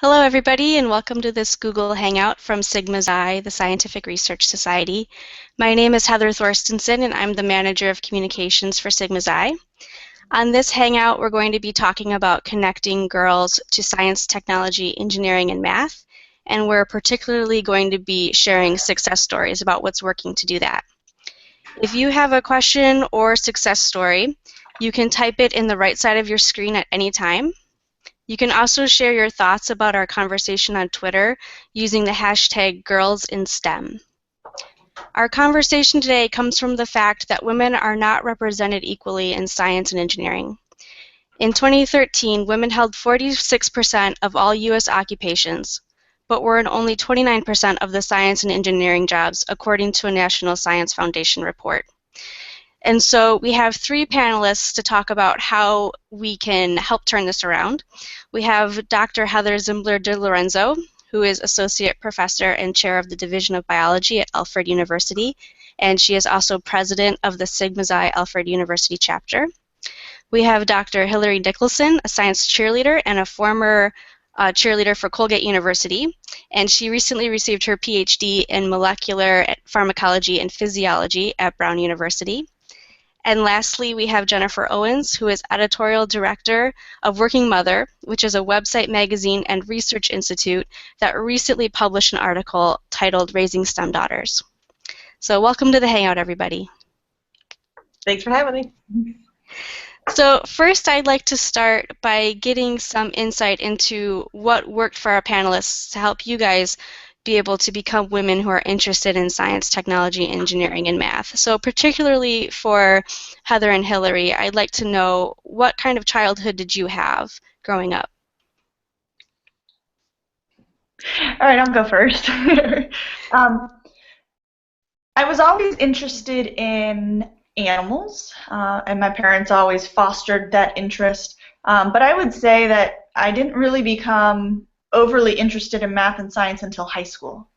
Hello, everybody, and welcome to this Google Hangout from Sigma Xi, the Scientific Research Society. My name is Heather Thorstensen, and I'm the Manager of Communications for Sigma Xi. On this Hangout, we're going to be talking about connecting girls to science, technology, engineering, and math, and we're particularly going to be sharing success stories about what's working to do that. If you have a question or success story, you can type it in the right side of your screen at any time. You can also share your thoughts about our conversation on Twitter using the hashtag #GirlsInSTEM. Our conversation today comes from the fact that women are not represented equally in science and engineering. In 2013, women held 46% of all U.S. occupations, but were in only 29% of the science and engineering jobs, according to a National Science Foundation report. And so we have three panelists to talk about how we can help turn this around. We have Dr. Heather Zimbler de Lorenzo, who is Associate Professor and Chair of the Division of Biology at Alfred University, and she is also President of the Sigma Xi Alfred University chapter. We have Dr. Hillary Nicholson, a science cheerleader and a former cheerleader for Colgate University, and she recently received her PhD in molecular pharmacology and physiology at Brown University. And lastly, we have Jennifer Owens, who is Editorial Director of Working Mother, which is a website, magazine, and research institute that recently published an article titled Raising STEM Daughters. So welcome to the Hangout, everybody. Thanks for having me. So first, I'd like to start by getting some insight into what worked for our panelists to help you guys be able to become women who are interested in science, technology, engineering, and math. So particularly for Heather and Hillary, I'd like to know, what kind of childhood did you have growing up? All right, I'll go first. I was always interested in animals, and my parents always fostered that interest. But I would say that I didn't really become overly interested in math and science until high school,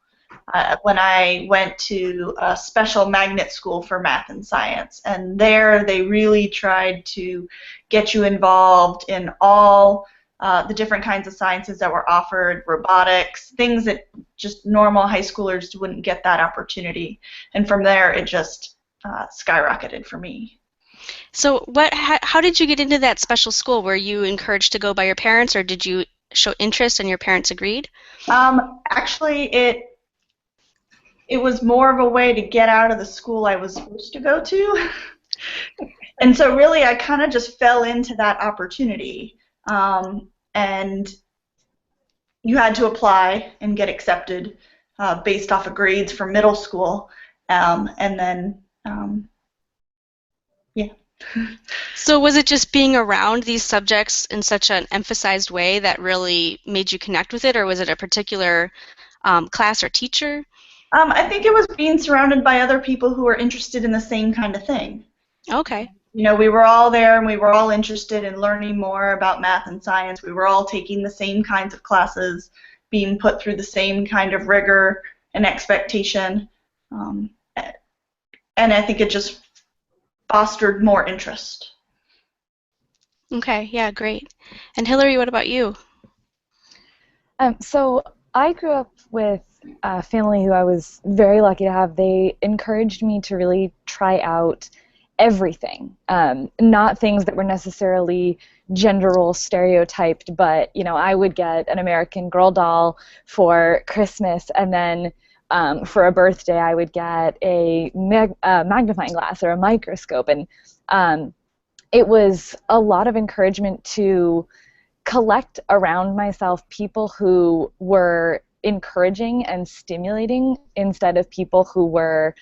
when I went to a special magnet school for math and science. And there they really tried to get you involved in all the different kinds of sciences that were offered, robotics, things that just normal high schoolers wouldn't get that opportunity. And from there, it just skyrocketed for me. So how did you get into that special school? Were you encouraged to go by your parents, or did you show interest and your parents agreed? Actually, it was more of a way to get out of the school I was supposed to go to. And so really I kind of just fell into that opportunity. And you had to apply and get accepted based off of grades from middle school. And then, yeah. So was it just being around these subjects in such an emphasized way that really made you connect with it, or was it a particular class or teacher? I think it was being surrounded by other people who were interested in the same kind of thing. Okay. You know, we were all there and we were all interested in learning more about math and science. We were all taking the same kinds of classes, being put through the same kind of rigor and expectation. And I think it just fostered more interest. Okay, yeah, great. And Hillary, what about you? So I grew up with a family who I was very lucky to have. They encouraged me to really try out everything, not things that were necessarily gender role stereotyped, but I would get an American Girl doll for Christmas, and then for a birthday I would get a magnifying glass or a microscope, and it was a lot of encouragement to collect around myself people who were encouraging and stimulating instead of people who were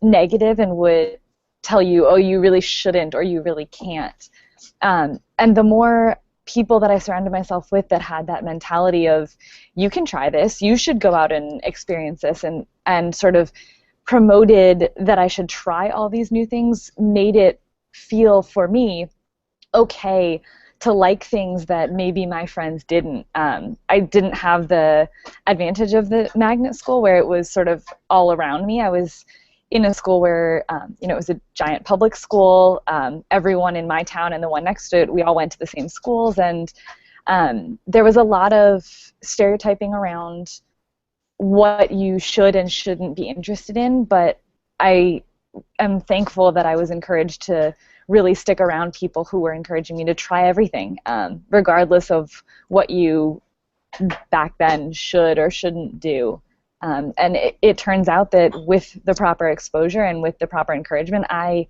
negative and would tell you, oh, you really shouldn't or you really can't. And the more people that I surrounded myself with that had that mentality of, you can try this, you should go out and experience this, and sort of promoted that I should try all these new things, made it feel for me okay to like things that maybe my friends didn't. I didn't have the advantage of the magnet school where it was sort of all around me. I was in a school where, it was a giant public school. Everyone in my town and the one next to it, we all went to the same schools, and There was a lot of stereotyping around what you should and shouldn't be interested in, but I am thankful that I was encouraged to really stick around people who were encouraging me to try everything, regardless of what you back then should or shouldn't do. And it turns out that with the proper exposure and with the proper encouragement, I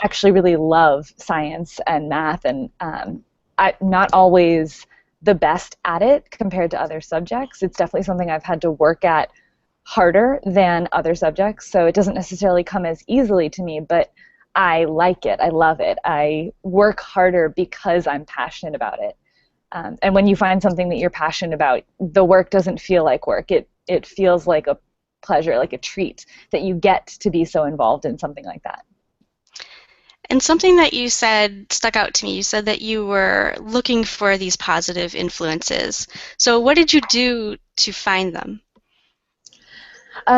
actually really love science and math, and I'm not always the best at it compared to other subjects. It's definitely something I've had to work at harder than other subjects, so it doesn't necessarily come as easily to me, but I like it. I love it. I work harder because I'm passionate about it. And when you find something that you're passionate about, the work doesn't feel like work. It feels like a pleasure, like a treat that you get to be so involved in something like that. And something that you said stuck out to me. You said that you were looking for these positive influences. So what did you do to find them?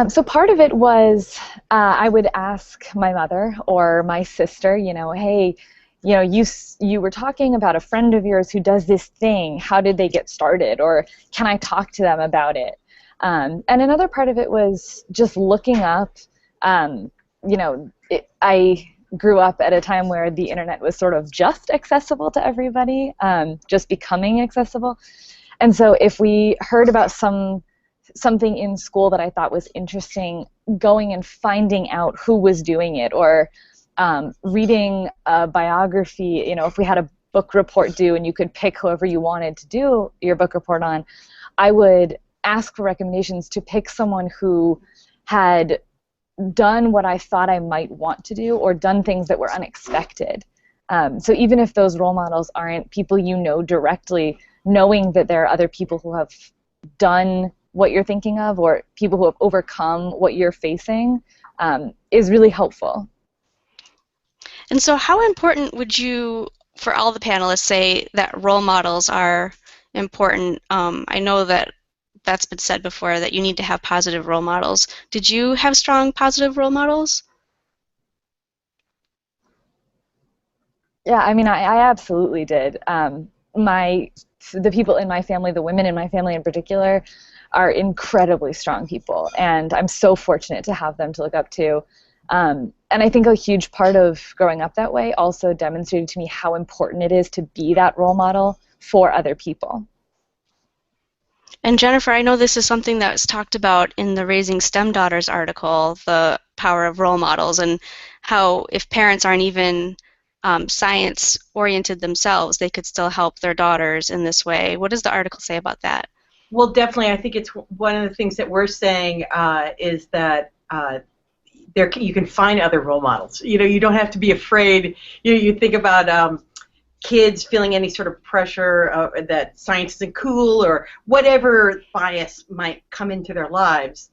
So part of it was I would ask my mother or my sister, hey, you were talking about a friend of yours who does this thing. How did they get started? Or can I talk to them about it? And another part of it was just looking up. I grew up at a time where the internet was sort of just accessible to everybody, just becoming accessible. And so if we heard about something in school that I thought was interesting, going and finding out who was doing it, or reading a biography, if we had a book report due and you could pick whoever you wanted to do your book report on, I would ask for recommendations to pick someone who had done what I thought I might want to do, or done things that were unexpected. So even if those role models aren't people you know directly, knowing that there are other people who have done what you're thinking of, or people who have overcome what you're facing, is really helpful. And so how important would you, for all the panelists, say that role models are important? I know that that's been said before, that you need to have positive role models. Did you have strong positive role models? Yeah, I mean, I absolutely did. The people in my family, the women in my family in particular, are incredibly strong people, and I'm so fortunate to have them to look up to. And I think a huge part of growing up that way also demonstrated to me how important it is to be that role model for other people. And Jennifer, I know this is something that was talked about in the Raising STEM Daughters article, the power of role models, and how if parents aren't even science-oriented themselves, they could still help their daughters in this way. What does the article say about that? Well, definitely. I think it's one of the things that we're saying is that you can find other role models. You don't have to be afraid. You think about kids feeling any sort of pressure that science isn't cool, or whatever bias might come into their lives.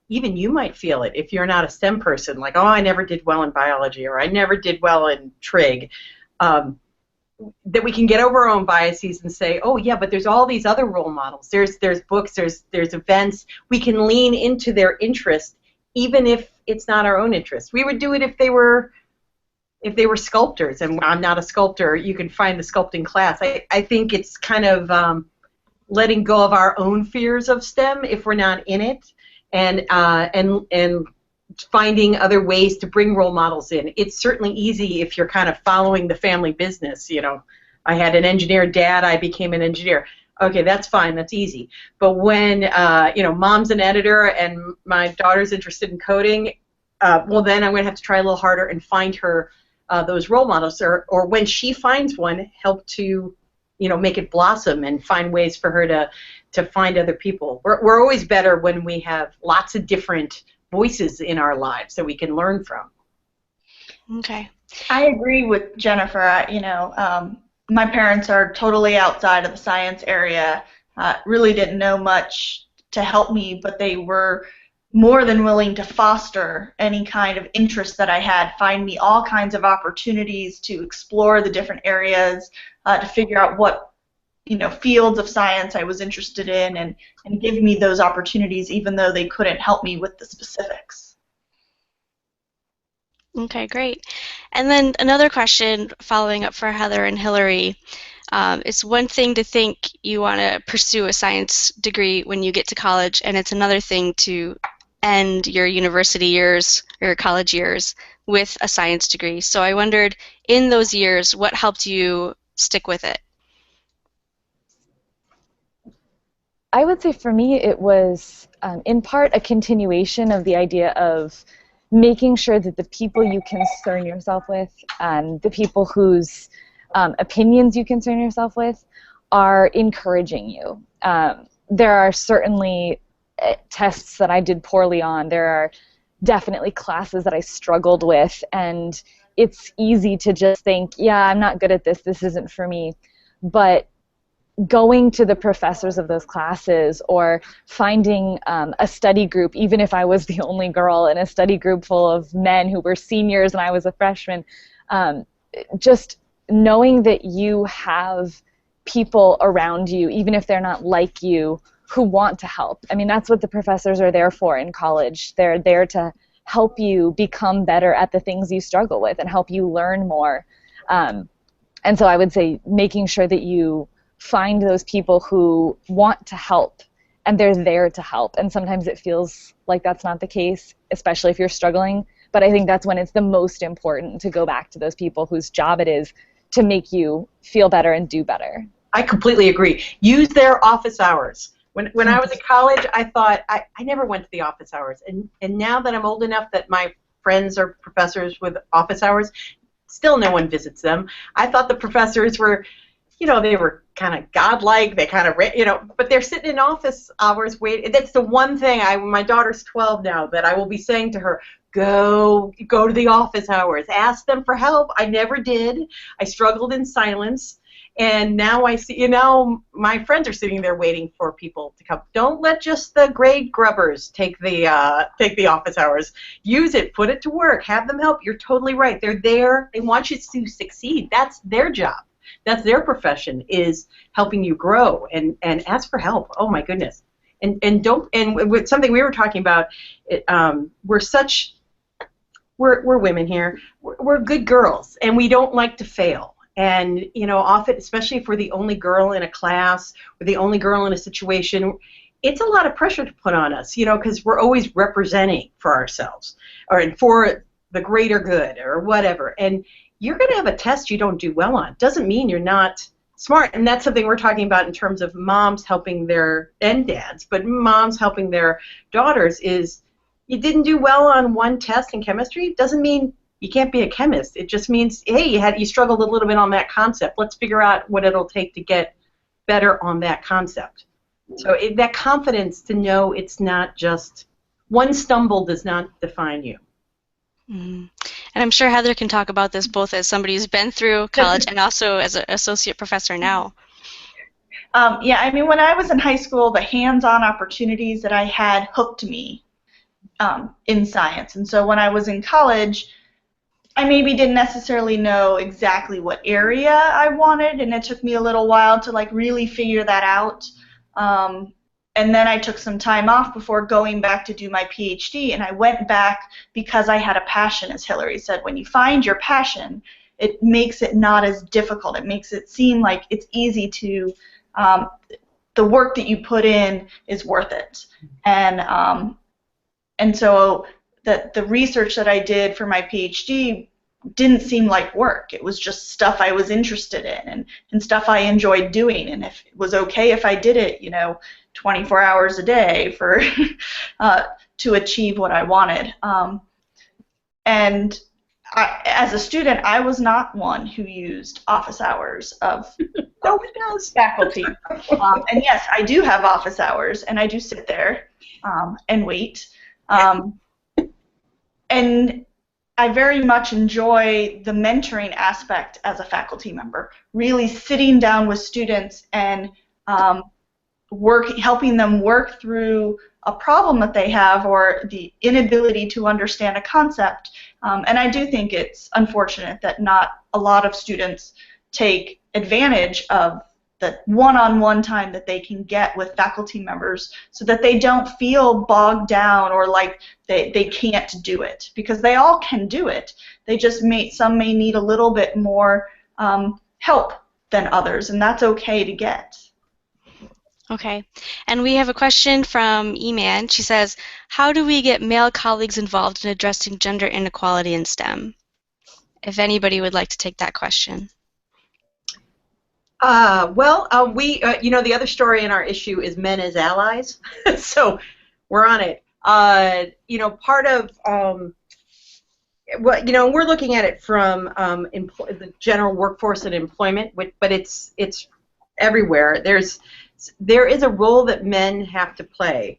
Even you might feel it if you're not a STEM person, like, oh, I never did well in biology, or I never did well in trig. That we can get over our own biases and say, oh yeah, but there's all these other role models. There's books, there's events. We can lean into their interest, even if it's not our own interest. We would do it if they were sculptors, and I'm not a sculptor. You can find the sculpting class. I think it's kind of letting go of our own fears of STEM if we're not in it, and finding other ways to bring role models in. It's certainly easy if you're kind of following the family business. I had an engineer dad, I became an engineer. Okay, that's fine, that's easy. But when mom's an editor and my daughter's interested in coding, well then I'm going to have to try a little harder and find her those role models, or when she finds one, help to make it blossom and find ways for her to find other people. We're always better when we have lots of different voices in our lives that we can learn from. Okay. I agree with Jennifer. My parents are totally outside of the science area, really didn't know much to help me, but they were more than willing to foster any kind of interest that I had, find me all kinds of opportunities to explore the different areas, to figure out what fields of science I was interested in, and give me those opportunities even though they couldn't help me with the specifics. Okay, great. And then another question following up for Heather and Hillary. It's one thing to think you want to pursue a science degree when you get to college, and it's another thing to end your university years or college years with a science degree. So I wondered, in those years, what helped you stick with it? I would say for me it was in part a continuation of the idea of making sure that the people you concern yourself with, the people whose opinions you concern yourself with, are encouraging you. There are certainly tests that I did poorly on. There are definitely classes that I struggled with, and it's easy to just think, yeah, I'm not good at this, this isn't for me. But going to the professors of those classes or finding a study group, even if I was the only girl in a study group full of men who were seniors and I was a freshman, just knowing that you have people around you, even if they're not like you, who want to help. I mean, that's what the professors are there for in college. They're there to help you become better at the things you struggle with and help you learn more. And so I would say making sure that you find those people who want to help and they're there to help. And sometimes it feels like that's not the case, especially if you're struggling. But I think that's when it's the most important to go back to those people whose job it is to make you feel better and do better. I completely agree. Use their office hours. When I was in college, I thought I never went to the office hours. And now that I'm old enough that my friends are professors with office hours, still no one visits them. I thought the professors were, they were kind of godlike. They kind of, but they're sitting in office hours waiting. That's the one thing my daughter's 12 now, that I will be saying to her, go to the office hours. Ask them for help. I never did. I struggled in silence. And now I see, my friends are sitting there waiting for people to come. Don't let just the grade grubbers take the office hours. Use it. Put it to work. Have them help. You're totally right. They're there. They want you to succeed. That's their job. That's their profession, is helping you grow, and ask for help. Oh my goodness. And with something we were talking about, we're women here. We're good girls, and we don't like to fail. And often, especially if we're the only girl in a class or the only girl in a situation, it's a lot of pressure to put on us, because we're always representing for ourselves or for the greater good or whatever. And you're going to have a test you don't do well on. Doesn't mean you're not smart. And that's something we're talking about in terms of moms helping and dads, but moms helping their daughters is, you didn't do well on one test in chemistry, doesn't mean you can't be a chemist. It just means, hey, you struggled a little bit on that concept. Let's figure out what it'll take to get better on that concept. So that confidence to know it's not just one stumble does not define you. Mm. And I'm sure Heather can talk about this both as somebody who's been through college and also as an associate professor now. Yeah, I mean, when I was in high school, the hands-on opportunities that I had hooked me in science. And so when I was in college, I maybe didn't necessarily know exactly what area I wanted, and it took me a little while to really figure that out. And then I took some time off before going back to do my PhD, and I went back because I had a passion, as Hillary said. When you find your passion, it makes it not as difficult. It makes it seem like it's easy to, the work that you put in is worth it. And so the research that I did for my PhD didn't seem like work. It was just stuff I was interested in and stuff I enjoyed doing. And if it was okay if I did it, 24 hours a day for to achieve what I wanted. And as a student, I was not one who used office hours of faculty. And yes, I do have office hours, and I do sit there and wait. And I very much enjoy the mentoring aspect as a faculty member, really sitting down with students and helping them work through a problem that they have or the inability to understand a concept. And I do think it's unfortunate that not a lot of students take advantage of the one-on-one time that they can get with faculty members so that they don't feel bogged down or like they can't do it, because they all can do it. They just some may need a little bit more help than others, and that's okay to get. Okay. And we have a question from E-Man. She says, how do we get male colleagues involved in addressing gender inequality in STEM? If anybody would like to take that question. You know, the other story in our issue is men as allies, so we're on it. You know, part of, well, you know, we're looking at it from the general workforce and employment, but it's everywhere. There is a role that men have to play.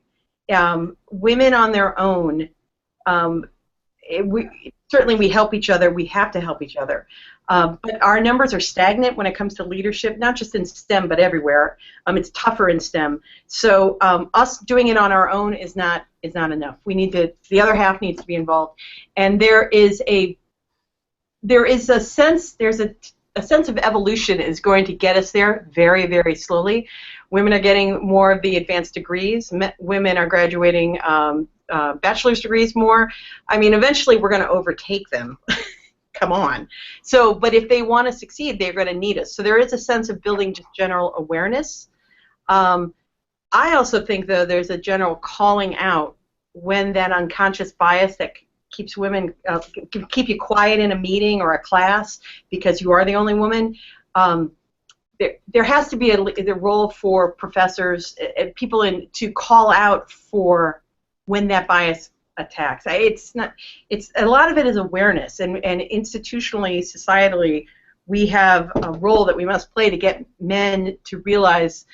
Women on their own, certainly we help each other. We have to help each other. But our numbers are stagnant when it comes to leadership, not just in STEM, but everywhere. It's tougher in STEM. So us doing it on our own is not enough. We need to. The other half needs to be involved, and there's a sense of evolution is going to get us there very, very slowly. Women are getting more of the advanced degrees. Women are graduating bachelor's degrees more. I mean, eventually we're going to overtake them. Come on. So, but if they want to succeed, they're going to need us. So there is a sense of building just general awareness. I also think, though, there's a general calling out when that unconscious bias that keeps women, keep you quiet in a meeting or a class because you are the only woman. There has to be a role for professors and people to call out for when that bias attacks. It's a lot of it is awareness, and institutionally, societally, we have a role that we must play to get men to realize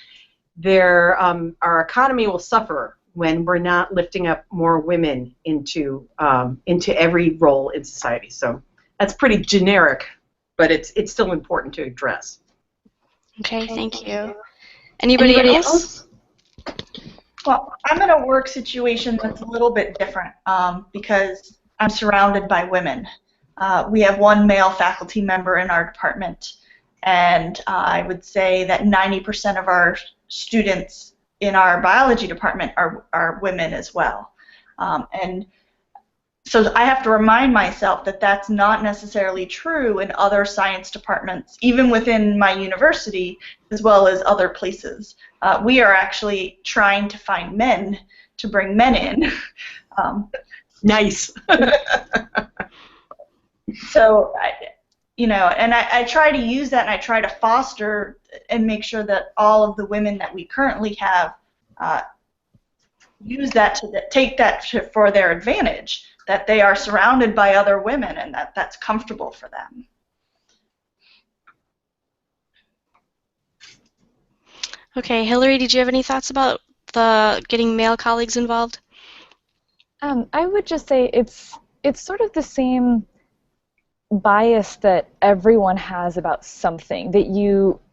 our economy will suffer when we're not lifting up more women into every role in society. So that's pretty generic, but it's still important to address. Okay, thank you. Anybody else? Well, I'm in a work situation that's a little bit different because I'm surrounded by women. We have one male faculty member in our department, and I would say that 90% of our students in our biology department are women as well. And so I have to remind myself that that's not necessarily true in other science departments, even within my university, as well as other places. We are actually trying to find men to bring men in. Nice. So, and I try to use that, and I try to foster and make sure that all of the women that we currently have use that to take that for their advantage, that they are surrounded by other women and that's comfortable for them. Okay, Hillary, did you have any thoughts about getting male colleagues involved? I would just say it's sort of the same bias that everyone has about something that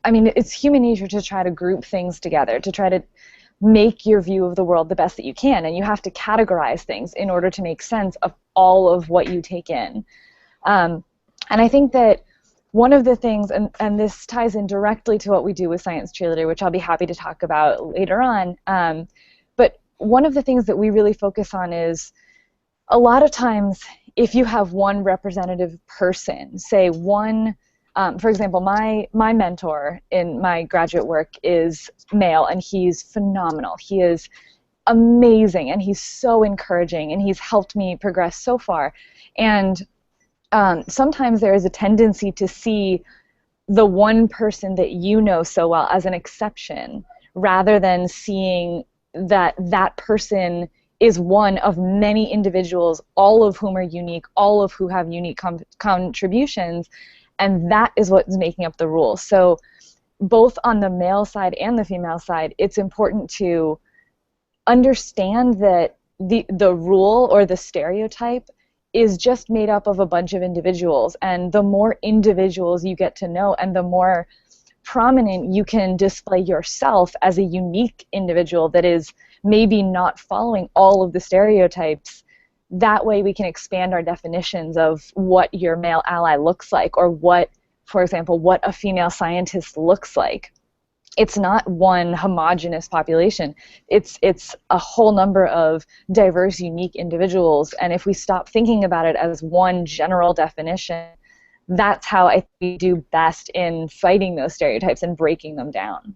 I mean, it's human nature to try to group things together, to try to make your view of the world the best that you can, and you have to categorize things in order to make sense of all of what you take in. And I think that one of the things, and this ties in directly to what we do with Science Cheerleader, which I'll be happy to talk about later on, but one of the things that we really focus on is a lot of times if you have one representative person, say one, for example, my mentor in my graduate work is male, and he's phenomenal. He is amazing, and he's so encouraging, and he's helped me progress so far. And sometimes there is a tendency to see the one person that you know so well as an exception, rather than seeing that that person is one of many individuals, all of whom are unique, all of who have unique contributions, and that is what's making up the rule. So both on the male side and the female side, it's important to understand that the rule or the stereotype is just made up of a bunch of individuals, and the more individuals you get to know and the more prominent you can display yourself as a unique individual that is maybe not following all of the stereotypes, that way we can expand our definitions of what your male ally looks like, or what, for example, what a female scientist looks like. It's not one homogeneous population. It's a whole number of diverse, unique individuals, and if we stop thinking about it as one general definition, that's how I think we do best in fighting those stereotypes and breaking them down.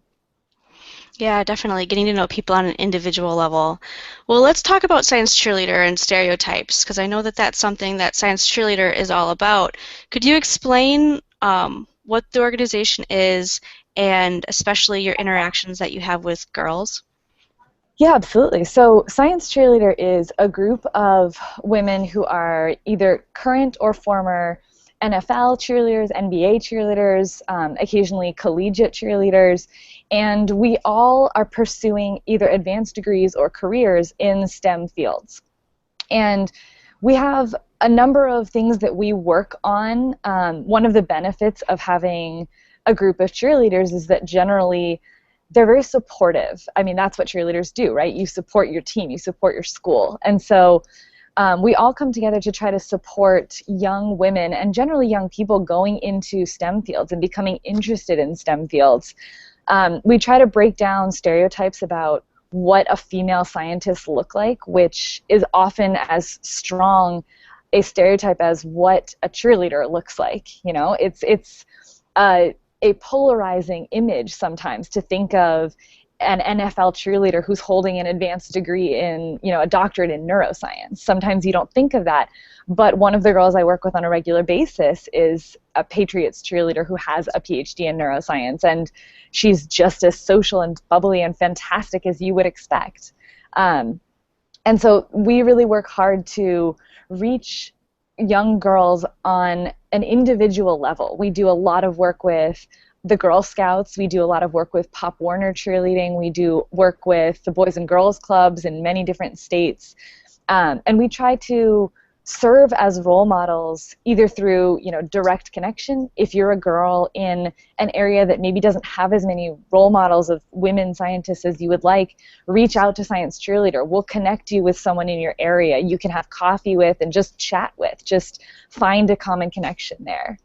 Yeah, definitely. Getting to know people on an individual level. Well, let's talk about Science Cheerleader and stereotypes, because I know that that's something that Science Cheerleader is all about. Could you explain what the organization is and especially your interactions that you have with girls? Yeah, absolutely. So Science Cheerleader is a group of women who are either current or former NFL cheerleaders, NBA cheerleaders, occasionally collegiate cheerleaders, and we all are pursuing either advanced degrees or careers in STEM fields. And we have a number of things that we work on. One of the benefits of having a group of cheerleaders is that generally they're very supportive. I mean, that's what cheerleaders do, right? You support your team, you support your school. And so we all come together to try to support young women and generally young people going into STEM fields and becoming interested in STEM fields. We try to break down stereotypes about what a female scientist look like, which is often as strong a stereotype as what a cheerleader looks like. You know, it's a polarizing image sometimes to think of an NFL cheerleader who's holding an advanced degree in, you know, a doctorate in neuroscience. Sometimes you don't think of that, but one of the girls I work with on a regular basis is a Patriots cheerleader who has a PhD in neuroscience, and she's just as social and bubbly and fantastic as you would expect. And so we really work hard to reach young girls on an individual level. We do a lot of work with the Girl Scouts. We do a lot of work with Pop Warner cheerleading. We do work with the Boys and Girls Clubs in many different states. And we try to serve as role models either through, you know, direct connection. If you're a girl in an area that maybe doesn't have as many role models of women scientists as you would like, reach out to Science Cheerleader. We'll connect you with someone in your area you can have coffee with and just chat with. Just find a common connection there.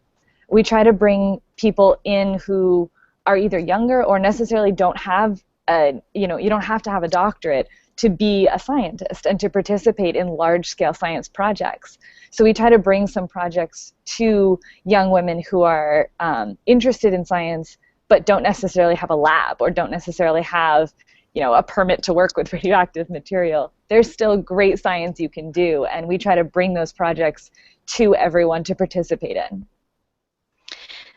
We try to bring people in who are either younger or necessarily don't have a, you know, you don't have to have a doctorate to be a scientist and to participate in large-scale science projects. So we try to bring some projects to young women who are interested in science but don't necessarily have a lab or don't necessarily have, you know, a permit to work with radioactive material. There's still great science you can do, and we try to bring those projects to everyone to participate in.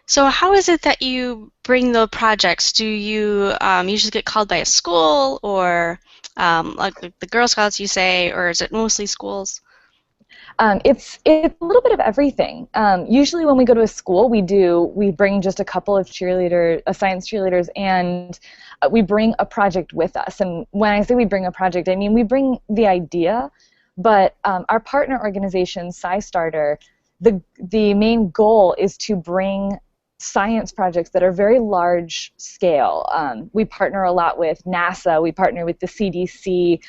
So how is it that you bring the projects? Do you usually get called by a school or like the Girl Scouts, you say, or is it mostly schools? It's a little bit of everything. Usually when we go to a school, we bring just a couple of science cheerleaders, and we bring a project with us. And when I say we bring a project, I mean we bring the idea, but our partner organization, SciStarter, the main goal is to bring science projects that are very large scale. We partner a lot with NASA, we partner with the CDC,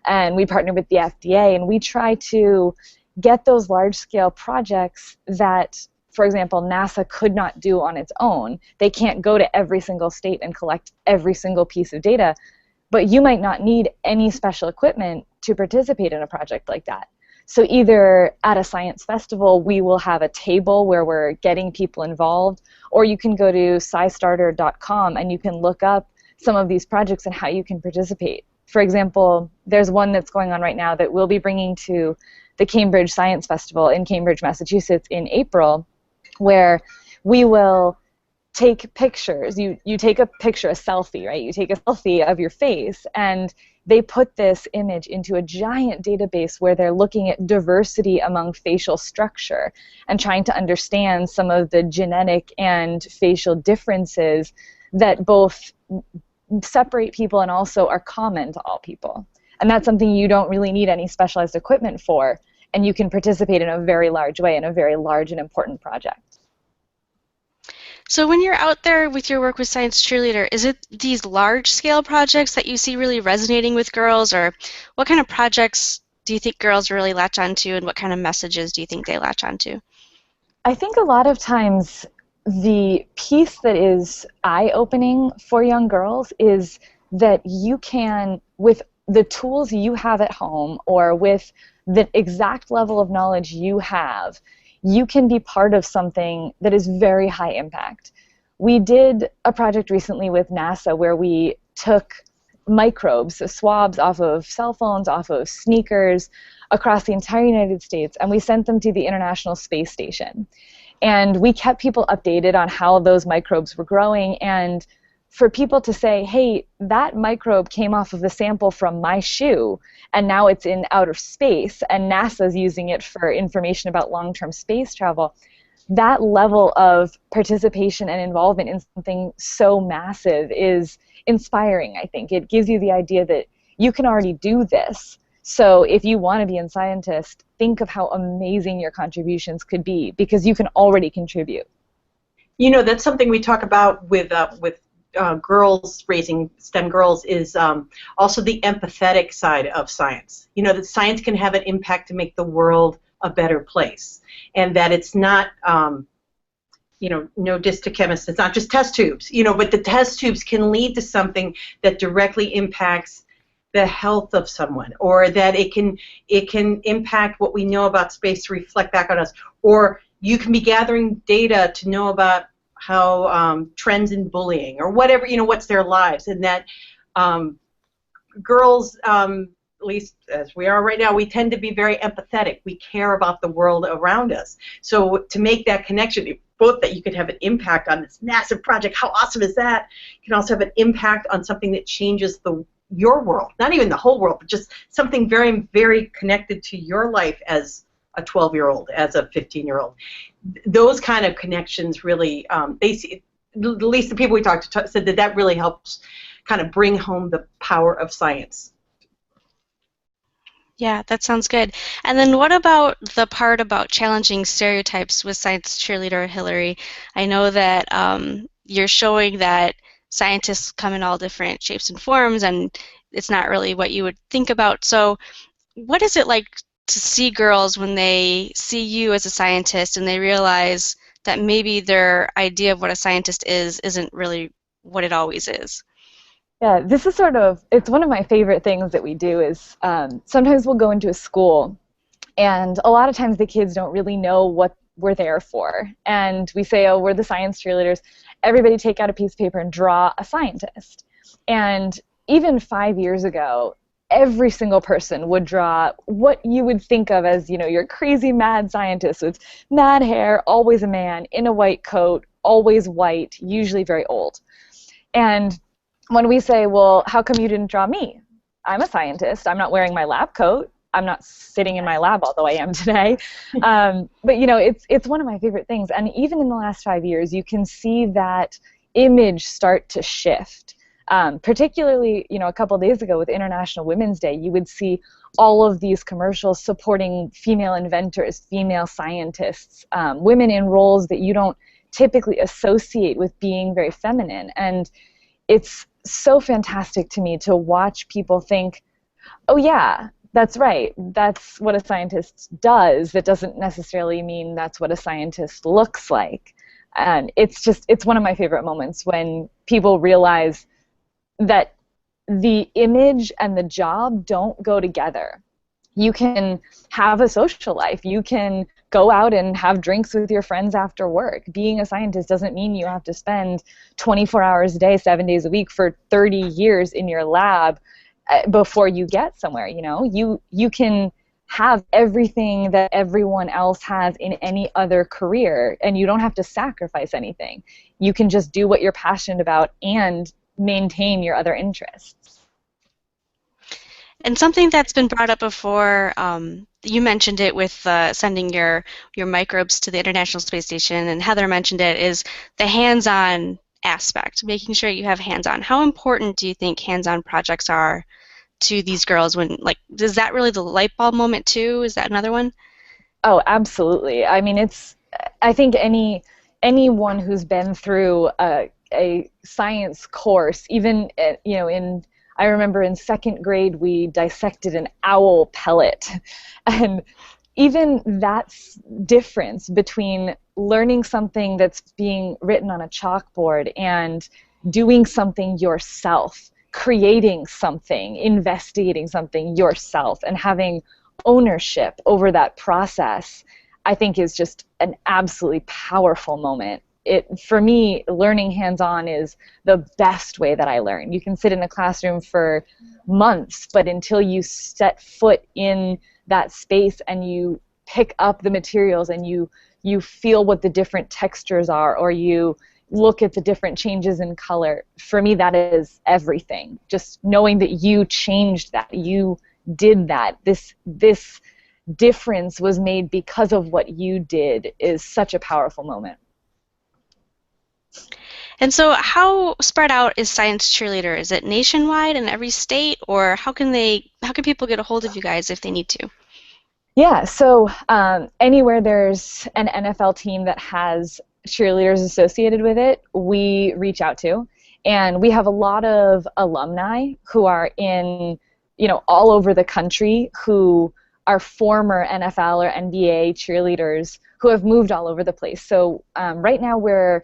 and we partner with the FDA, and we try to get those large scale projects that, for example, NASA could not do on its own. They can't go to every single state and collect every single piece of data, but you might not need any special equipment to participate in a project like that. So either at a science festival, we will have a table where we're getting people involved, or you can go to scistarter.com and you can look up some of these projects and how you can participate. For example, there's one that's going on right now that we'll be bringing to the Cambridge Science Festival in Cambridge, Massachusetts in April, where we will take pictures. You take a picture, a selfie, right? You take a selfie of your face, and they put this image into a giant database where they're looking at diversity among facial structure and trying to understand some of the genetic and facial differences that both separate people and also are common to all people. And that's something you don't really need any specialized equipment for, and you can participate in a very large way in a very large and important project. So when you're out there with your work with Science Cheerleader, is it these large-scale projects that you see really resonating with girls, or what kind of projects do you think girls really latch onto, and what kind of messages do you think they latch onto? I think a lot of times the piece that is eye-opening for young girls is that you can, with the tools you have at home or with the exact level of knowledge you have, you can be part of something that is very high impact. We did a project recently with NASA where we took microbes, so swabs off of cell phones, off of sneakers, across the entire United States, and we sent them to the International Space Station. And we kept people updated on how those microbes were growing, and for people to say, hey, that microbe came off of the sample from my shoe, and now it's in outer space, and NASA's using it for information about long-term space travel, that level of participation and involvement in something so massive is inspiring, I think. It gives you the idea that you can already do this. So if you want to be a scientist, think of how amazing your contributions could be, because you can already contribute. You know, that's something we talk about with girls, raising STEM girls, is also the empathetic side of science. You know, that science can have an impact to make the world a better place, and that it's not, you know, no diss to chemists, it's not just test tubes, you know, but the test tubes can lead to something that directly impacts the health of someone, or that it can impact what we know about space to reflect back on us, or you can be gathering data to know about how trends in bullying or whatever, you know, what's their lives, and that girls, at least as we are right now, we tend to be very empathetic. We care about the world around us. So to make that connection, both that you could have an impact on this massive project, how awesome is that? You can also have an impact on something that changes your world, not even the whole world, but just something very, very connected to your life as a 12-year-old, as a 15-year-old. Those kind of connections really, they see, at least the people we talked to said that really helps kind of bring home the power of science. Yeah, that sounds good. And then what about the part about challenging stereotypes with Science Cheerleader, Hillary? I know that you're showing that scientists come in all different shapes and forms, and it's not really what you would think about. So what is it like to see girls when they see you as a scientist and they realize that maybe their idea of what a scientist is isn't really what it always is? Yeah, this is it's one of my favorite things that we do is sometimes we'll go into a school, and a lot of times the kids don't really know what we're there for. And we say, oh, we're the science cheerleaders. Everybody take out a piece of paper and draw a scientist. And even 5 years ago, every single person would draw what you would think of as, you know, your crazy mad scientist with mad hair, always a man, in a white coat, always white, usually very old. And when we say, well, how come you didn't draw me? I'm a scientist. I'm not wearing my lab coat. I'm not sitting in my lab, although I am today. But, you know, it's one of my favorite things. And even in the last 5 years, you can see that image start to shift. Particularly, you know, a couple days ago with International Women's Day, you would see all of these commercials supporting female inventors, female scientists, women in roles that you don't typically associate with being very feminine. And it's so fantastic to me to watch people think, oh yeah, that's right, that's what a scientist does. That doesn't necessarily mean that's what a scientist looks like. And it's one of my favorite moments when people realize that the image and the job don't go together. You can have a social life. You can go out and have drinks with your friends after work. Being a scientist doesn't mean you have to spend 24 hours a day, 7 days a week for 30 years in your lab before you get somewhere. You know, you can have everything that everyone else has in any other career, and you don't have to sacrifice anything. You can just do what you're passionate about and maintain your other interests. And something that's been brought up before, you mentioned it with sending your microbes to the International Space Station, and Heather mentioned it, is the hands-on aspect, making sure you have hands-on. How important do you think hands-on projects are to these girls? When, like, is that really the light bulb moment too? Is that another one? Oh, absolutely. I mean, I think anyone who's been through a science course, even you know, I remember in second grade we dissected an owl pellet, and even that difference between learning something that's being written on a chalkboard and doing something yourself, creating something, investigating something yourself, and having ownership over that process, I think is just an absolutely powerful moment. For me, learning hands-on is the best way that I learn. You can sit in a classroom for months, but until you set foot in that space and you pick up the materials and you feel what the different textures are, or you look at the different changes in color, for me that is everything. Just knowing that you changed that, you did that, this difference was made because of what you did, is such a powerful moment. And so how spread out is Science Cheerleader? Is it nationwide in every state, or how can people get a hold of you guys if they need to? Yeah, so anywhere there's an NFL team that has cheerleaders associated with it, we reach out to. And we have a lot of alumni who are in, all over the country, who are former NFL or NBA cheerleaders who have moved all over the place. So right now we're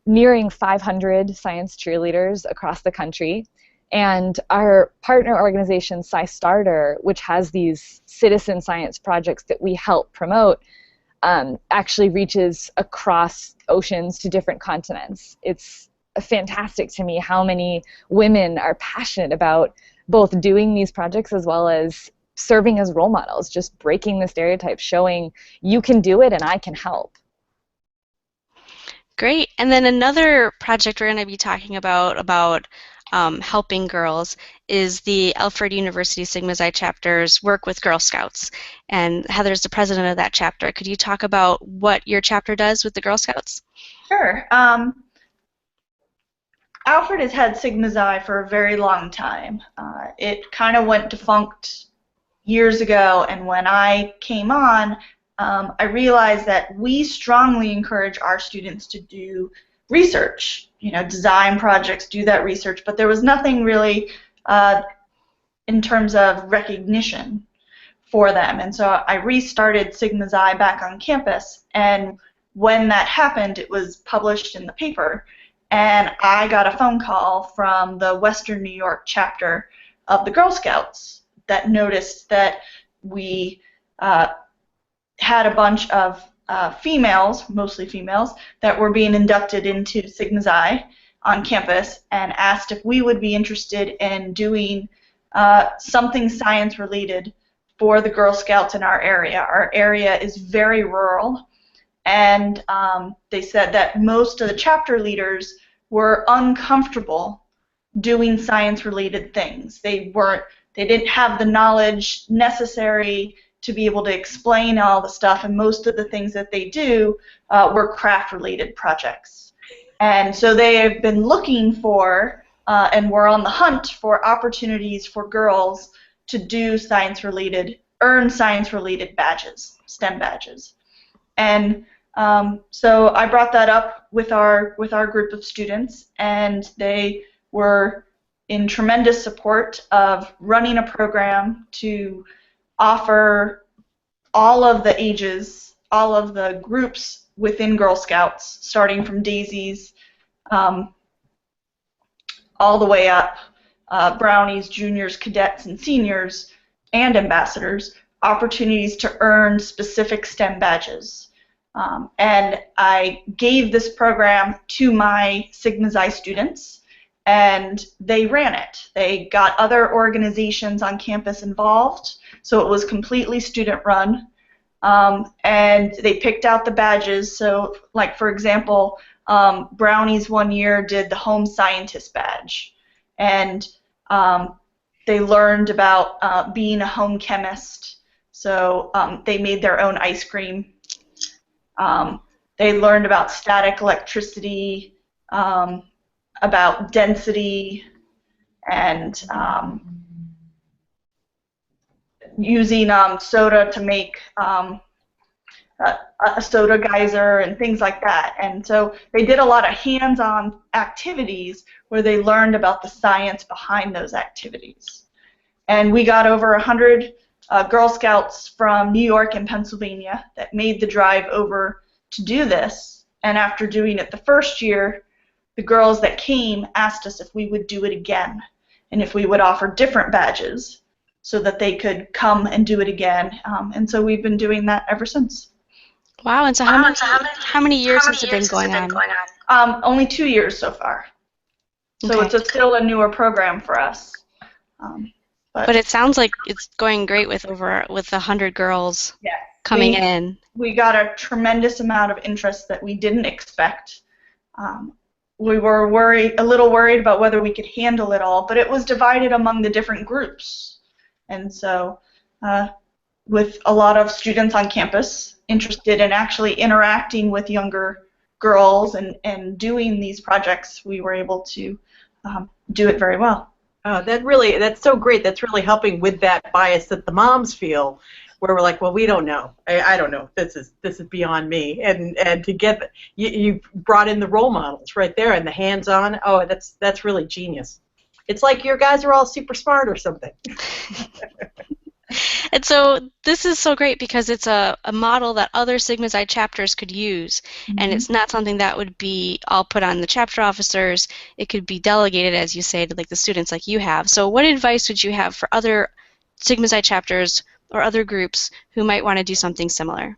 nearing 500 science cheerleaders across the country. And our partner organization, SciStarter, which has these citizen science projects that we help promote, actually reaches across oceans to different continents. It's fantastic to me how many women are passionate about both doing these projects as well as serving as role models, just breaking the stereotypes, showing you can do it and I can help. Great. And then another project we're going to be talking about helping girls is the Alfred University Sigma Xi chapter's work with Girl Scouts. And Heather's the president of that chapter. Could you talk about what your chapter does with the Girl Scouts? Sure. Alfred has had Sigma Xi for a very long time. It kind of went defunct years ago, and when I came on, I realized that we strongly encourage our students to do research, design projects, do that research, but there was nothing really in terms of recognition for them. And so I restarted Sigma Xi back on campus, and when that happened, it was published in the paper, and I got a phone call from the Western New York chapter of the Girl Scouts that noticed that we had a bunch of females, mostly females, that were being inducted into Sigma Xi on campus, and asked if we would be interested in doing something science related for the Girl Scouts in our area. Our area is very rural, and they said that most of the chapter leaders were uncomfortable doing science related things. They didn't have the knowledge necessary to be able to explain all the stuff, and most of the things that they do were craft-related projects. And so they have been looking for, and were on the hunt for opportunities for girls to do science-related, earn science-related badges, STEM badges. And so I brought that up with our group of students, and they were in tremendous support of running a program to offer all of the ages, all of the groups within Girl Scouts, starting from daisies all the way up, brownies, juniors, cadets, and seniors, and ambassadors, opportunities to earn specific STEM badges. And I gave this program to my Sigma Xi students, and they ran it. They got other organizations on campus involved, so it was completely student-run, and they picked out the badges. So, like, for example, Brownies one year did the Home Scientist badge, and they learned about being a home chemist, so they made their own ice cream. They learned about static electricity, about density, and using soda to make a soda geyser and things like that. And so they did a lot of hands-on activities where they learned about the science behind those activities. And we got over 100 Girl Scouts from New York and Pennsylvania that made the drive over to do this. And after doing it the first year, the girls that came asked us if we would do it again and if we would offer different badges so that they could come and do it again. And so we've been doing that ever since. Wow, and so how many years has it been going on? Only 2 years so far. So Okay. still a newer program for us. But it sounds like it's going great with 100 girls yes, coming in. We got a tremendous amount of interest that we didn't expect. We were a little worried about whether we could handle it all, but it was divided among the different groups. And so with a lot of students on campus interested in actually interacting with younger girls and doing these projects, we were able to do it very well. That's so great. That's really helping with that bias that the moms feel, where we're like, well, we don't know. I don't know. This is beyond me. And to get you brought in the role models right there and the hands-on. Oh, that's really genius. It's like your guys are all super smart or something. And so this is so great because it's a model that other Sigma Xi chapters could use, and it's not something that would be all put on the chapter officers. It could be delegated, as you say, to like the students like you have. So what advice would you have for other Sigma Xi chapters or other groups who might want to do something similar?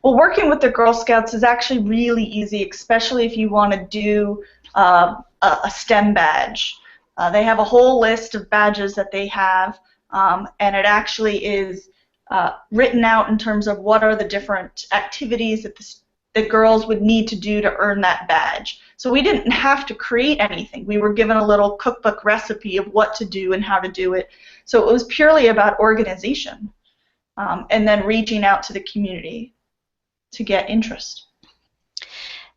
Well, working with the Girl Scouts is actually really easy, especially if you want to do a STEM badge. They have a whole list of badges that they have. And it actually is written out in terms of what are the different activities that the girls would need to do to earn that badge. So we didn't have to create anything. We were given a little cookbook recipe of what to do and how to do it. So it was purely about organization and then reaching out to the community to get interest.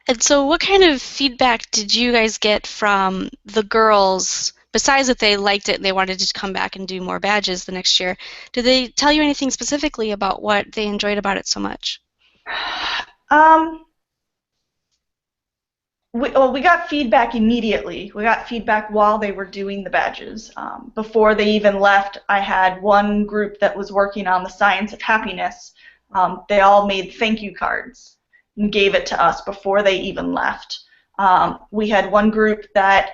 And so what kind of feedback did you guys get from the girls? Besides that they liked it and they wanted to come back and do more badges the next year, did they tell you anything specifically about what they enjoyed about it so much? We got feedback immediately. We got feedback while they were doing the badges. Before they even left, I had one group that was working on the science of happiness. They all made thank you cards and gave it to us before they even left. We had one group that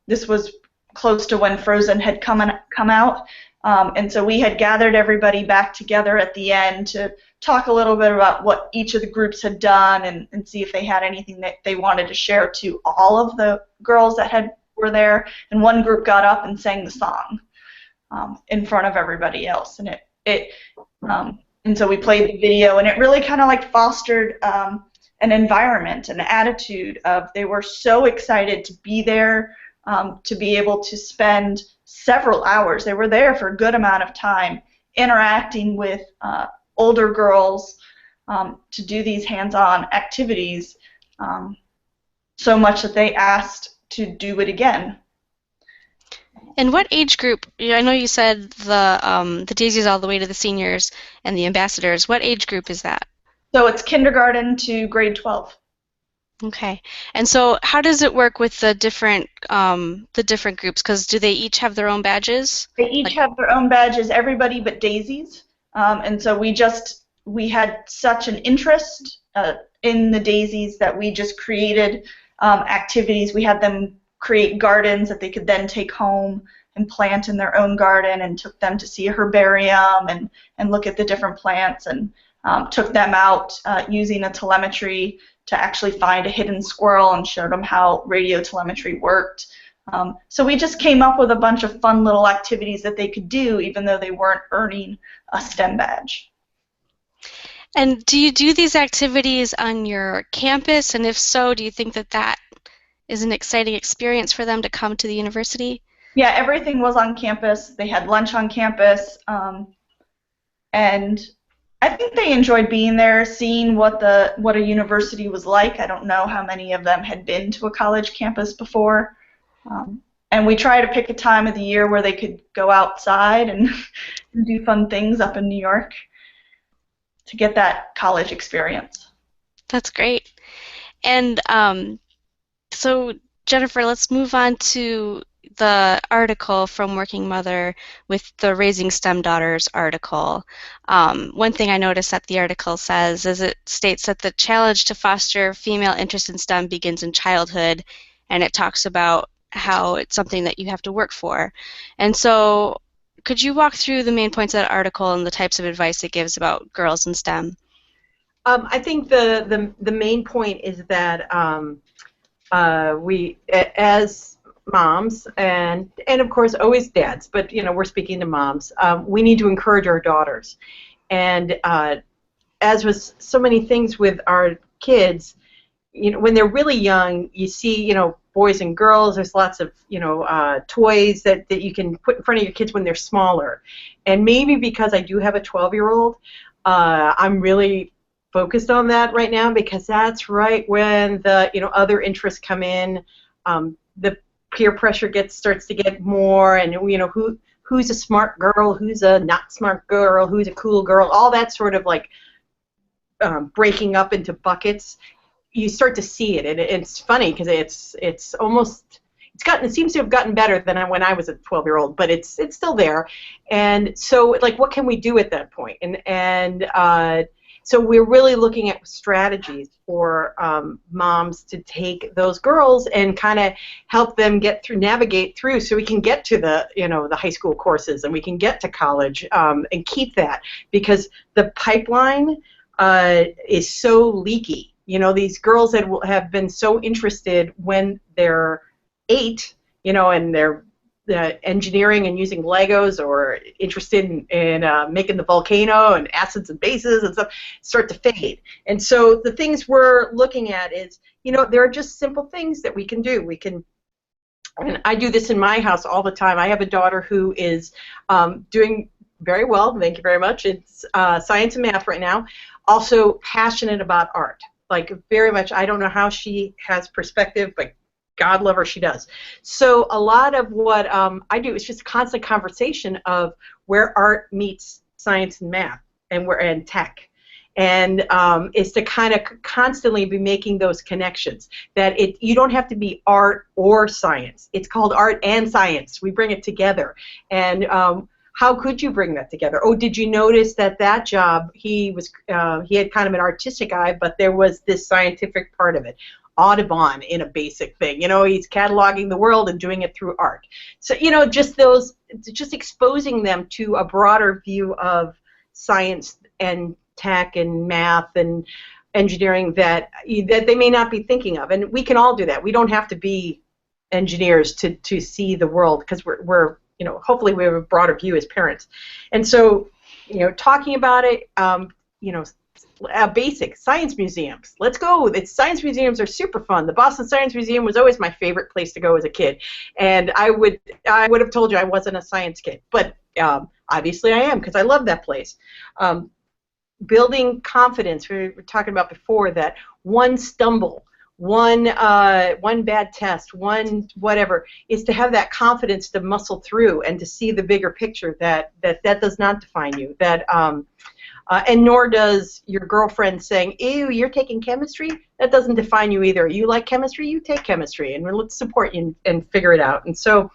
this was close to when Frozen had come out, and so we had gathered everybody back together at the end to talk a little bit about what each of the groups had done and see if they had anything that they wanted to share to all of the girls that were there. And one group got up and sang the song in front of everybody else, and and so we played the video, and it really kind of like fostered an environment, an attitude of they were so excited to be there, to be able to spend several hours. They were there for a good amount of time interacting with older girls to do these hands-on activities, so much that they asked to do it again. And what age group? I know you said the daisies all the way to the seniors and the ambassadors. What age group is that? So it's kindergarten to grade 12. Okay. And so how does it work with the different groups? Because do they each have their own badges? They each have their own badges, everybody but daisies. And so we had such an interest in the daisies that we just created activities. We had them create gardens that they could then take home and plant in their own garden, and took them to see a herbarium and look at the different plants, and took them out using a telemetry to actually find a hidden squirrel and showed them how radio telemetry worked. So we just came up with a bunch of fun little activities that they could do even though they weren't earning a STEM badge. And do you do these activities on your campus? And if so, do you think that that is an exciting experience for them to come to the university? Yeah, everything was on campus. They had lunch on campus, and I think they enjoyed being there, seeing what a university was like. I don't know how many of them had been to a college campus before. And we try to pick a time of the year where they could go outside and do fun things up in New York to get that college experience. That's great. And so, Jennifer, let's move on to the article from Working Mother with the Raising STEM Daughters article. One thing I noticed that the article says is it states that the challenge to foster female interest in STEM begins in childhood, and it talks about how it's something that you have to work for. And so could you walk through the main points of that article and the types of advice it gives about girls in STEM? I think the main point is that we, as moms, and of course always dads, but we're speaking to moms, we need to encourage our daughters. And as with so many things with our kids, when they're really young, you see, boys and girls, there's lots of, toys that you can put in front of your kids when they're smaller. And maybe because I do have a 12-year-old, I'm really focused on that right now, because that's right when the, other interests come in. The peer pressure starts to get more, and, who's a smart girl, who's a not smart girl, who's a cool girl, all that sort of like breaking up into buckets. You start to see it, and it's funny because it's almost, it seems to have gotten better than when I was a 12-year-old, but it's still there. And so, like, what can we do at that point? And so we're really looking at strategies for moms to take those girls and kind of help them navigate through, so we can get to the the high school courses, and we can get to college, and keep that, because the pipeline is so leaky. These girls that have been so interested when they're 8, and they're engineering and using Legos, or interested in making the volcano and acids and bases and stuff, start to fade. And so the things we're looking at is, there are just simple things that we can do. And I do this in my house all the time. I have a daughter who is doing very well, thank you very much. It's science and math right now. Also passionate about art. Like, very much. I don't know how she has perspective, but God love her, she does. So a lot of what I do is just a constant conversation of where art meets science and math, and tech, and is to kind of constantly be making those connections. That you don't have to be art or science. It's called art and science. We bring it together. And how could you bring that together? Oh, did you notice that job, he had kind of an artistic eye, but there was this scientific part of it. Audubon in a basic thing. He's cataloging the world and doing it through art. So, just exposing them to a broader view of science and tech and math and engineering that they may not be thinking of. And we can all do that. We don't have to be engineers to see the world, because we're hopefully we have a broader view as parents. And so, talking about it, basic science museums. Let's go. Science museums are super fun. The Boston Science Museum was always my favorite place to go as a kid. And I would have told you I wasn't a science kid, but obviously I am, because I love that place. Building confidence. We were talking about before that one stumble, one bad test, one whatever, is to have that confidence to muscle through and to see the bigger picture, that does not define you. And nor does your girlfriend saying, ew, you're taking chemistry, that doesn't define you either. You like chemistry, you take chemistry, and let's support you and figure it out. And so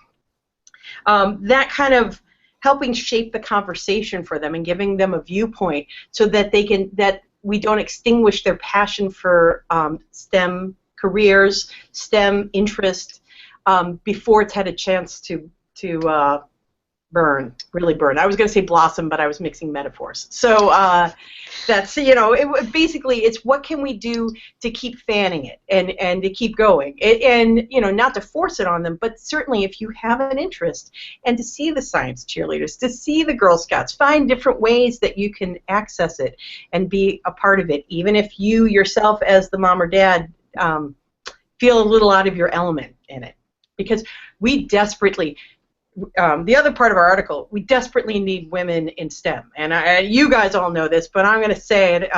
that kind of helping shape the conversation for them and giving them a viewpoint, so that that we don't extinguish their passion for STEM careers, STEM interest, before it's had a chance to really burn. I was going to say blossom, but I was mixing metaphors. So that's, basically it's what can we do to keep fanning it and to keep going, and not to force it on them, but certainly if you have an interest, and to see the science cheerleaders, to see the Girl Scouts, find different ways that you can access it and be a part of it, even if you yourself as the mom or dad feel a little out of your element in it, because we desperately, the other part of our article, we desperately need women in STEM. And you guys all know this, but I'm going to say it.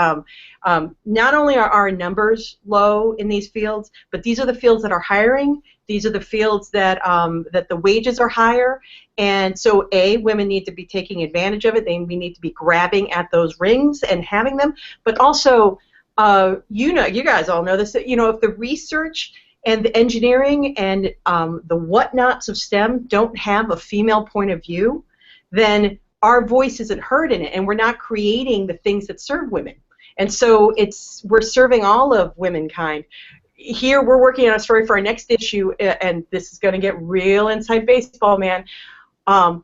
Not only are our numbers low in these fields, but these are the fields that are hiring. These are the fields that the wages are higher. And so, women need to be taking advantage of it. We need to be grabbing at those rings and having them. But also, you guys all know this, that, if the research and the engineering and the whatnots of STEM don't have a female point of view, then our voice isn't heard in it, and we're not creating the things that serve women. And so we're serving all of womankind. Here we're working on a story for our next issue, and this is going to get real inside baseball, man.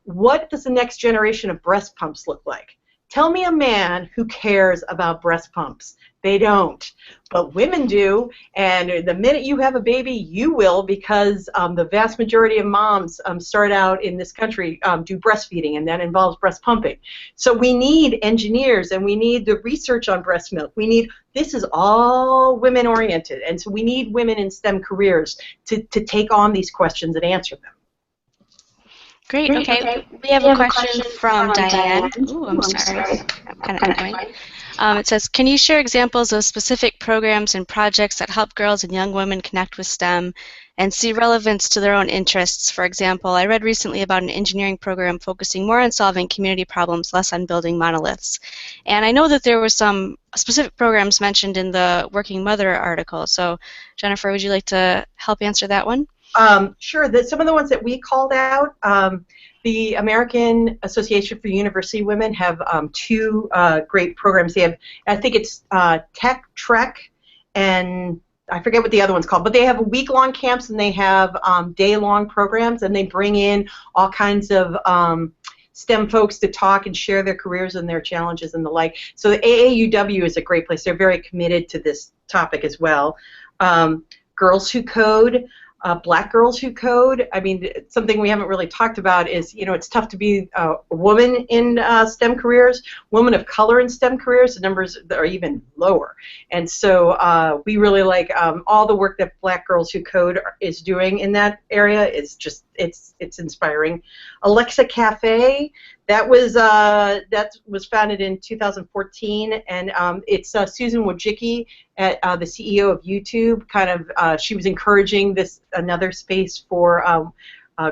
What does the next generation of breast pumps look like? Tell me a man who cares about breast pumps. They don't. But women do, and the minute you have a baby, you will, because the vast majority of moms start out in this country do breastfeeding, and that involves breast pumping. So we need engineers, and we need the research on breast milk. This is all women-oriented, and so we need women in STEM careers to take on these questions and answer them. Great. Okay. We have a question from Diane. Ooh, I'm sorry. I'm kind of echoing. It says, can you share examples of specific programs and projects that help girls and young women connect with STEM and see relevance to their own interests? For example, I read recently about an engineering program focusing more on solving community problems, less on building monoliths. And I know that there were some specific programs mentioned in the Working Mother article. So, Jennifer, would you like to help answer that one? Sure. Some of the ones that we called out, the American Association for University Women have two great programs. They have, I think it's Tech Trek, and I forget what the other one's called, but they have week-long camps and they have day-long programs, and they bring in all kinds of STEM folks to talk and share their careers and their challenges and the like. So the AAUW is a great place. They're very committed to this topic as well. Girls Who Code. Black Girls Who Code. I mean, something we haven't really talked about is, it's tough to be a woman in STEM careers. Women of color in STEM careers, the numbers are even lower. And so we really like all the work that Black Girls Who Code is doing in that area. Is just, it's inspiring. Alexa Cafe. That was founded in 2014, and it's Susan Wojcicki, the CEO of YouTube. She was encouraging another space for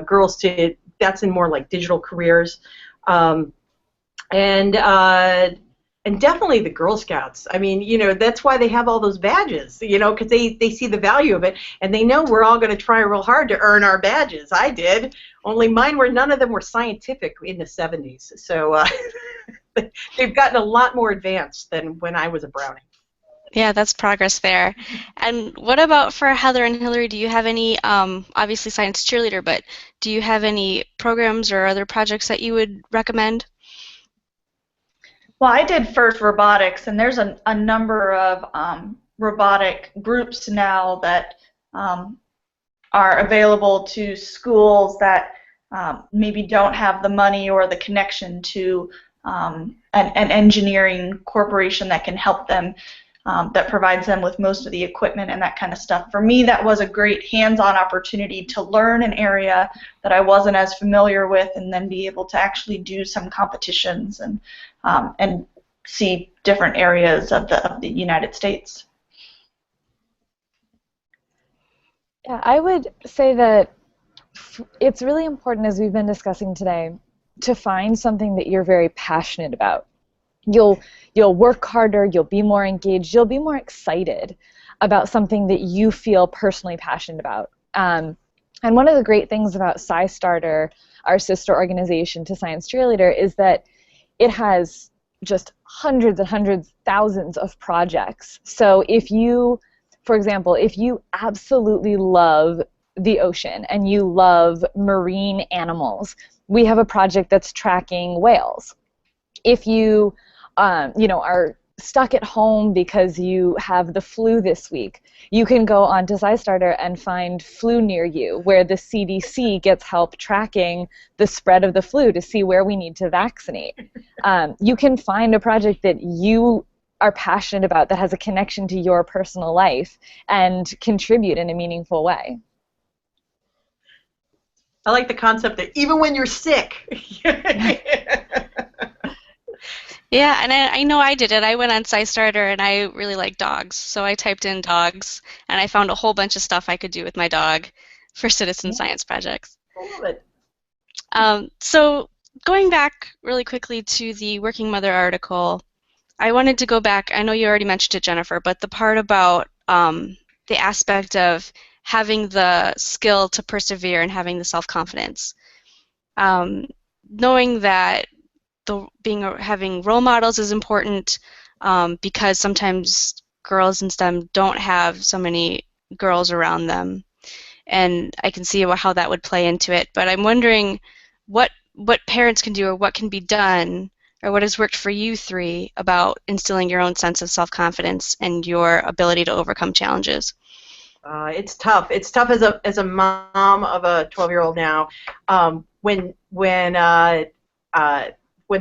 girls to. That's in more like digital careers, and definitely the Girl Scouts. I mean, that's why they have all those badges, because they see the value of it, and they know we're all going to try real hard to earn our badges. I did. Only none of them were scientific in the 70s. So they've gotten a lot more advanced than when I was a brownie. Yeah, that's progress there. And what about for Heather and Hillary? Do you have any, obviously Science Cheerleader, but do you have any programs or other projects that you would recommend? Well, I did FIRST Robotics, and there's a number of robotic groups now that are available to schools that maybe don't have the money or the connection to an engineering corporation that can help them, that provides them with most of the equipment and that kind of stuff. For me, that was a great hands-on opportunity to learn an area that I wasn't as familiar with, and then be able to actually do some competitions and see different areas of the United States. Yeah, I would say that it's really important, as we've been discussing today, to find something that you're very passionate about. You'll work harder, you'll be more engaged, you'll be more excited about something that you feel personally passionate about. And one of the great things about SciStarter, our sister organization to Science Cheerleader, is that it has just hundreds and hundreds, thousands of projects. So if you, for example, if you absolutely love the ocean and you love marine animals, we have a project that's tracking whales. If you are stuck at home because you have the flu this week, you can go on to SciStarter and find flu near you, where the CDC gets help tracking the spread of the flu to see where we need to vaccinate. You can find a project that you are passionate about that has a connection to your personal life and contribute in a meaningful way. I like the concept that even when you're sick. Yeah, and I know I did it. I went on SciStarter, and I really like dogs, so I typed in dogs, and I found a whole bunch of stuff I could do with my dog for citizen science projects. I love it. So going back really quickly to the Working Mother article, I wanted to go back. I know you already mentioned it, Jennifer, but the part about the aspect of having the skill to persevere and having the self-confidence. Knowing that having role models is important, because sometimes girls in STEM don't have so many girls around them, and I can see how that would play into it. But I'm wondering what parents can do, or what can be done or what has worked for you three about instilling your own sense of self-confidence and your ability to overcome challenges? It's tough. It's tough as a mom of a 12-year-old now. When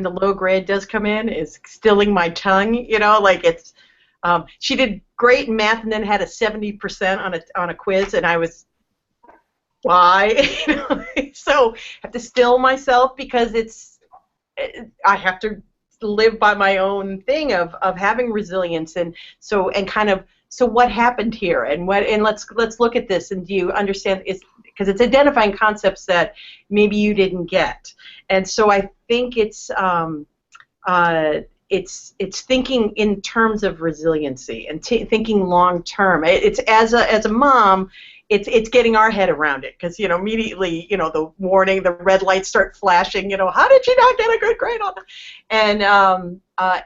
the low grade does come in, is stilling my tongue. You know, like it's. She did great in math and then had a 70% on a quiz, and I was, why? You know, so I have to still myself because I have to live by my own thing of having resilience, and kind of, so what happened here, and let's look at this, and do you understand, because it's identifying concepts that maybe you didn't get. And so I think it's thinking in terms of resiliency and thinking long term. It's as a mom, it's getting our head around it, because immediately the warning, the red lights start flashing. How did you not get a good grade on that?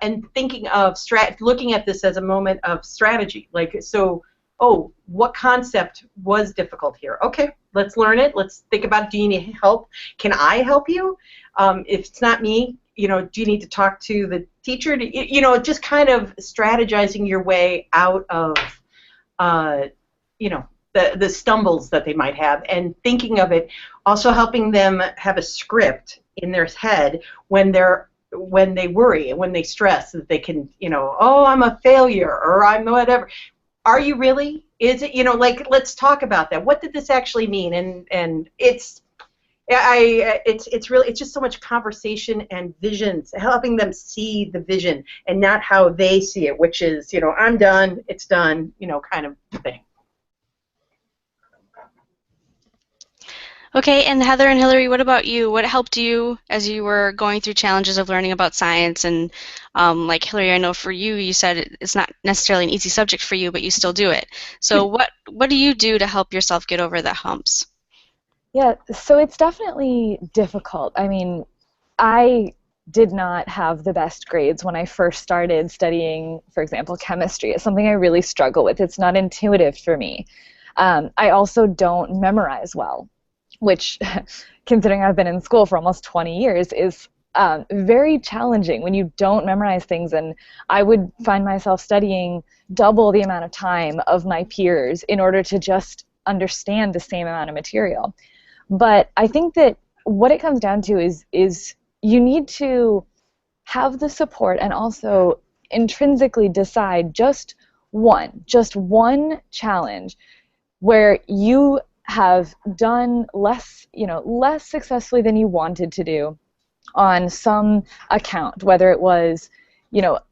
And thinking of looking at this as a moment of strategy. Like, so, oh, what concept was difficult here? Okay, let's learn it. Let's think about it. Do you need help? Can I help you? If it's not me, do you need to talk to the teacher? Just kind of strategizing your way out of, the stumbles that they might have, and thinking of it, also helping them have a script in their head when they worry and when they stress, that they can, oh, I'm a failure, or I'm whatever. Are you really? Is it, like, let's talk about that. What did this actually mean? And it's just so much conversation and visions, helping them see the vision and not how they see it, which is, I'm done, it's done, kind of thing. Okay, and Heather and Hillary, what about you? What helped you as you were going through challenges of learning about science? And like Hillary, I know for you, you said it's not necessarily an easy subject for you, but you still do it. So what do you do to help yourself get over the humps? Yeah, so it's definitely difficult. I mean, I did not have the best grades when I first started studying, for example, chemistry. It's something I really struggle with. It's not intuitive for me. I also don't memorize well, which, considering I've been in school for almost 20 years, is very challenging when you don't memorize things. And I would find myself studying double the amount of time of my peers in order to just understand the same amount of material. But I think that what it comes down to is you need to have the support and also intrinsically decide just one challenge where you have done less successfully than you wanted to do on some account, whether it was,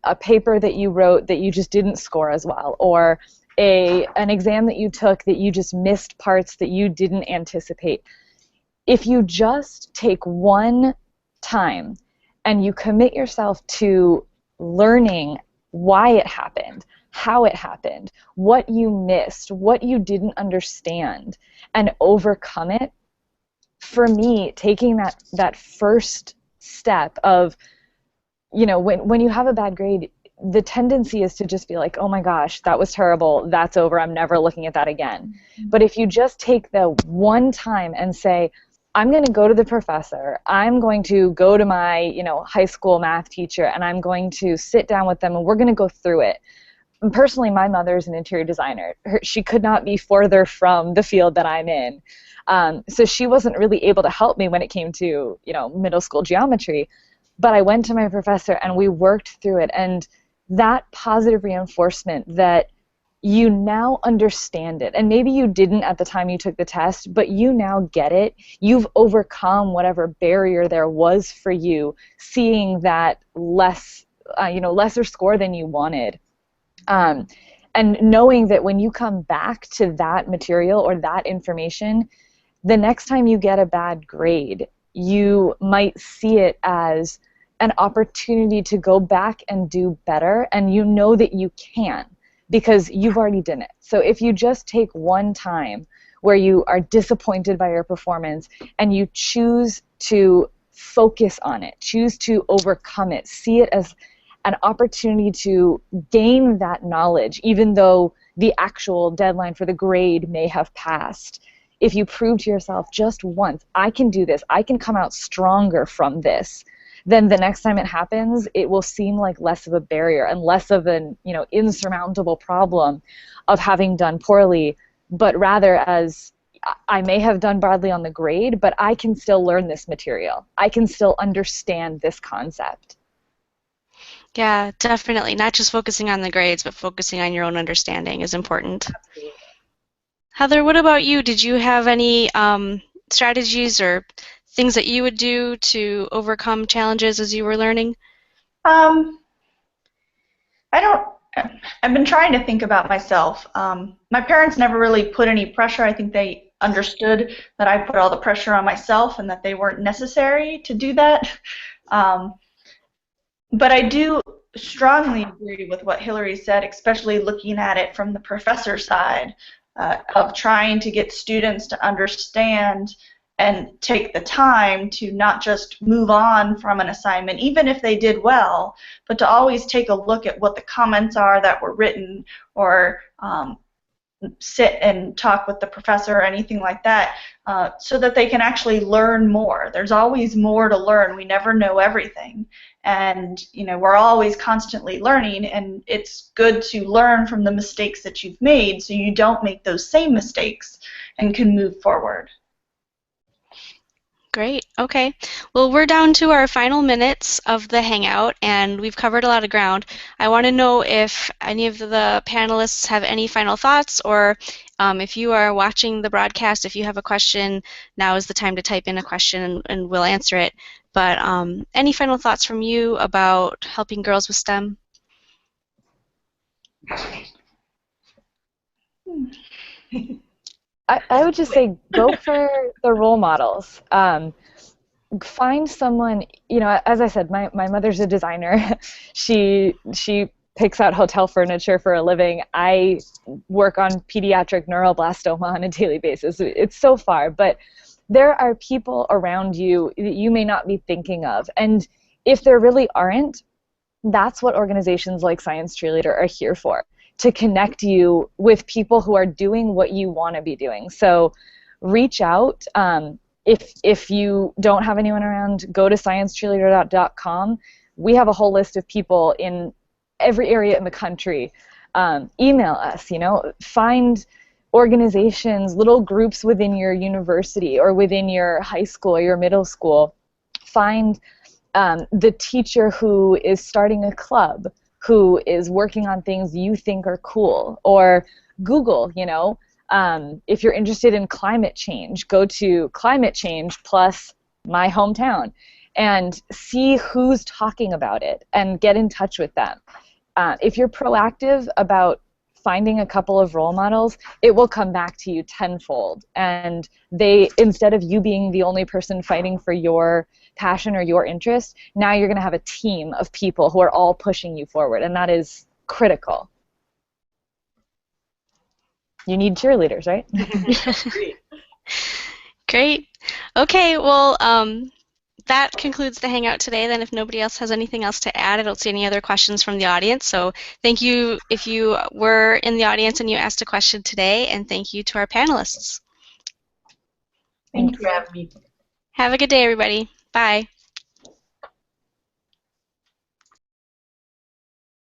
a paper that you wrote that you just didn't score as well, or an exam that you took that you just missed parts that you didn't anticipate. If you just take one time and you commit yourself to learning why it happened, how it happened, what you missed, what you didn't understand, and overcome it, for me, taking that first step of, when you have a bad grade, the tendency is to just be like, oh my gosh, that was terrible, that's over, I'm never looking at that again. Mm-hmm. But if you just take the one time and say, I'm going to go to the professor, I'm going to go to my, high school math teacher, and I'm going to sit down with them, and we're going to go through it. And personally, my mother's an interior designer. She could not be further from the field that I'm in. So she wasn't really able to help me when it came to, middle school geometry. But I went to my professor, and we worked through it. And that positive reinforcement that you now understand it, and maybe you didn't at the time you took the test, but you now get it. You've overcome whatever barrier there was for you, seeing that lesser score than you wanted, and knowing that when you come back to that material or that information, the next time you get a bad grade, you might see it as an opportunity to go back and do better, and you know that you can, because you've already done it. So if you just take one time where you are disappointed by your performance and you choose to focus on it, choose to overcome it, see it as an opportunity to gain that knowledge, even though the actual deadline for the grade may have passed. If you prove to yourself just once, I can do this, I can come out stronger from this, then the next time it happens, it will seem like less of a barrier and less of an, insurmountable problem of having done poorly, but rather as I may have done badly on the grade, but I can still learn this material. I can still understand this concept. Yeah, definitely. Not just focusing on the grades, but focusing on your own understanding is important. Absolutely. Heather, what about you? Did you have any strategies or things that you would do to overcome challenges as you were learning? Um, I don't. I've been trying to think about myself. My parents never really put any pressure. I think they understood that I put all the pressure on myself and that they weren't necessary to do that. Um, but I do strongly agree with what Hillary said, especially looking at it from the professor side of trying to get students to understand and take the time to not just move on from an assignment, even if they did well, but to always take a look at what the comments are that were written, or sit and talk with the professor or anything like that, so that they can actually learn more. There's always more to learn. We never know everything. And we're always constantly learning, and it's good to learn from the mistakes that you've made so you don't make those same mistakes and can move forward. Great. Okay. Well, we're down to our final minutes of the Hangout, and we've covered a lot of ground. I want to know if any of the panelists have any final thoughts, or if you are watching the broadcast, if you have a question, now is the time to type in a question and we'll answer it. But any final thoughts from you about helping girls with STEM? I would just say go for the role models. Find someone, as I said, my mother's a designer. She picks out hotel furniture for a living. I work on pediatric neuroblastoma on a daily basis. It's so far, but there are people around you that you may not be thinking of. And if there really aren't, that's what organizations like Science Cheerleader are here for, to connect you with people who are doing what you want to be doing. So reach out. If you don't have anyone around, go to sciencecheerleader.com. We have a whole list of people in every area in the country. Email us, find organizations, little groups within your university or within your high school or your middle school. Find the teacher who is starting a club, who is working on things you think are cool, or Google, if you're interested in climate change, go to climate change plus my hometown and see who's talking about it and get in touch with them. If you're proactive about finding a couple of role models, it will come back to you tenfold. And instead of you being the only person fighting for your passion or your interest, now you're going to have a team of people who are all pushing you forward, and that is critical. You need cheerleaders, right? Great. Okay, well, that concludes the Hangout today. Then if nobody else has anything else to add, I don't see any other questions from the audience. So thank you if you were in the audience and you asked a question today, and thank you to our panelists. Thank you for having me. Have a good day, everybody. Bye.